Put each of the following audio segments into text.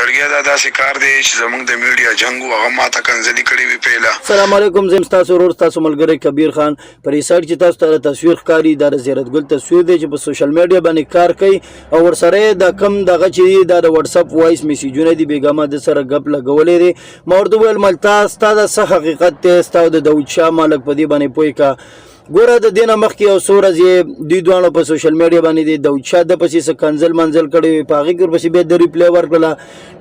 زړګیا دا داسې کار دی چې زمونږ د میډیا جنګ و هغه ماته کنځلي کړې وي پیله. السلام علیکم، زه تاسو ورور تاسو ملګری کبیر خان. پر سایت چې تاسو ته تصویر ښکاري دا د زیارت ګل تصویر دی چې په سوشل میډیا باندې کار کوي او ورسره د کم دغه چې دا د واتس اپ وایس میسیجونه دي بیګامه د سره غپ لګولې دي. ما ورته ویل ملتا ستاسو څه حقیقت دی، ستاسو د داود شاه مالک په دې باندې پوي کا ګوره د دینه مخکې او سورز یې دوی دوانو په سوشل میډیا باندې د داود شاه د پسې څه کنځل منځل کړی په هغې کې ورپسې بیا د ریپلی ورکړله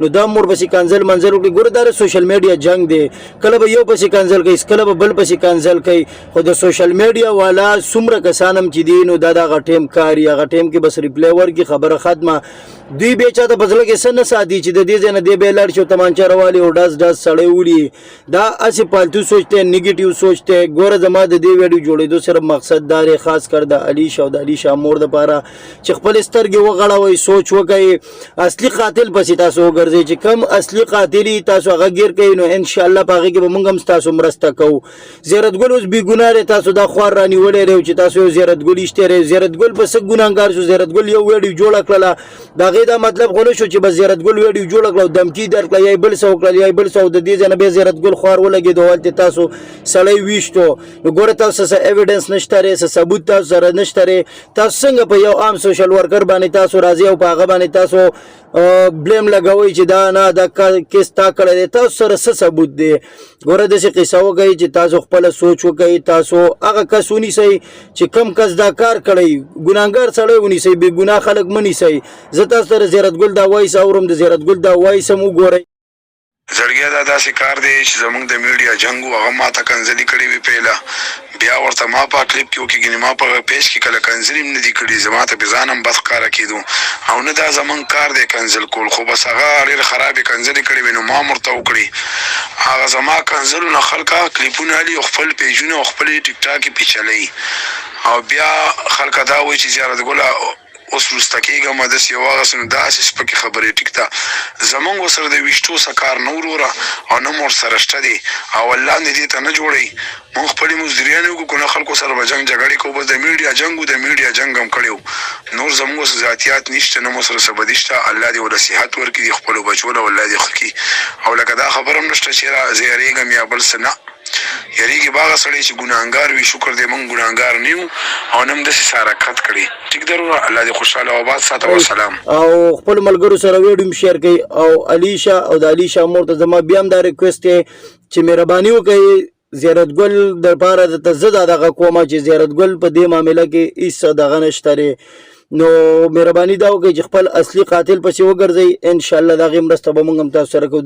نو دا هم ورپسې کنځل منځل وکړي. ګوره دا د سوشل میډیا جنګ دی، کله به یو پسې کنځل کوي، کله به بل پسې کنځل کوي. خو د سوشل میډیا والا څومره کسان هم چې دي نو دا د هغه ټیم کار هغه ټیم کې بس ریپلی ورکړي، خبره ختمه. دوی بیا چاته په زړه کې څه نه ساتي چې د دې ځای نه دی بیا لاړ شي او تمانچه راوالي او ډز ډز سړی وړي. دا هسې پالتو سوچ دی، نیګیټیو سوچ دی. ګوره زما د دې ویډیو جوړېدو صرف مقصد دا دی، خاص کر د علي شاه او د علي شاه مور دپاره چې خپل سترګې وغړوئ، سوچ وکئ، اصلي قاتل پسې تاسو وګرځئ. چې کم اصلي قاتل تاسو هغه ګیر کوئ نو انشاءالله په هغې کې به موږ هم ستاسو مرسته کوو. زیارت ګل اوس بې ګناه دی، تاسو دا خوار رانیولی دی چې تاسو یو زیارت ګل ایشتی دی. زیارت ګل په څه ګناهګار شو؟ زیارت ګل یو ویډیو جوړه کړله، د هغې دا مطلب خو نه شو چې بس زیارت ګل ویډیو جوړه کړه او دمکي درکړه یا یې بل څه وکړل یا یې بل څه او د دې ځای نه بیا زیارت ګل خوار ولګېدو، هلته تاسو سړی ویشتو. نو ګوره تاسو څه ایویډنس نشته دی، څه ثبوت تاسو سره نشته دی. تاسو څنګه په یو عام سوشل ورکر باندې تاسو راځئ او په هغه باندې تاسو بلیم لګوئ چې دا نه دا کیس تا کړی دی؟ تاسو سره څه ثبوت دی؟ ګوره داسې قصه وکئ چې تاسو خپله سوچ وکئ، تاسو هغه کس ونیسئ چې کم کس دا کار کړی، ګناهګار سړی ونیسئ، بې ګناه خلک مه نیسئ. زه تاسو سره زیارت ګل دا وایس اورم، د زیارت ګل دا وایس هم وګورئ. زړګیا دا داسې کار دی چې زمونږ د میډیا جنګ و هغه ماته کنځلي کړې وي پیله. بیا ورته ما په کلیپ کې وکړي، ګنې ما په پیج کې کله کنځلي هم نه دي کړي، زما ته پې ځان هم بد ښکاره کېدو او نه دا زمونږ کار دی کنځل کول. خو بس هغه ډېرې خرابې کنځلې کړې وې نو ما هم ورته وکړي. هغه زما کنځلو نه خلکه کلیپونه علي او خپل پیجونه او خپلې ټیک ټاک یې پې چلوي او بیا خلکه دا وایي چې زیارت ګله اوس وروسته کېږم داسې یو هغسې نو داسې سپکې خبرې ټیک ده. زمونږ ورسره د ویشتو څه کار نه وروره او نه مو ورسره شته دی او الله دې دې ته نه جوړوي. مونږ خپلې مزدوریانې وکړو که نه خلکو سره به جنګ جګړې کوو، بس د میډیا جنګ و، د میډیا جنګ هم کړی و. نور زمونږ اوس ذاتیات نشته، نه مو سره څه بدي شته. الله دې وله صحت ورکړي د خپلو بچو له، والله دې ښه کړي. او لکه دا خبره هم نشته چې زه یارېږم یا بل څه، نه یریږي به هغه سړی چې ګناهګار وي. شکر دی موږ ګناهګار نه یو او نه هم داسې څه حرکت کړي. ټیک ده وروره، الله دې خوشحاله او آباد ساته. وسلام. او خپل ملګرو سره ویډیو هم شیر کوي. او علي شاه او د علي شاه مور ته زما بیا هم دا ریکویسټ دی چې مهرباني وکړئ زیارت ګل دپاره درته زه دا دغه کومه چې زیارت ګل په دې معامله کې هېڅ دغه نشته دی. نو مهرباني دا وکړئ چې خپل اصلي قاتل پسې وګرځئ، انشاءالله د هغې مرسته به موږ هم تاسو سره کوو.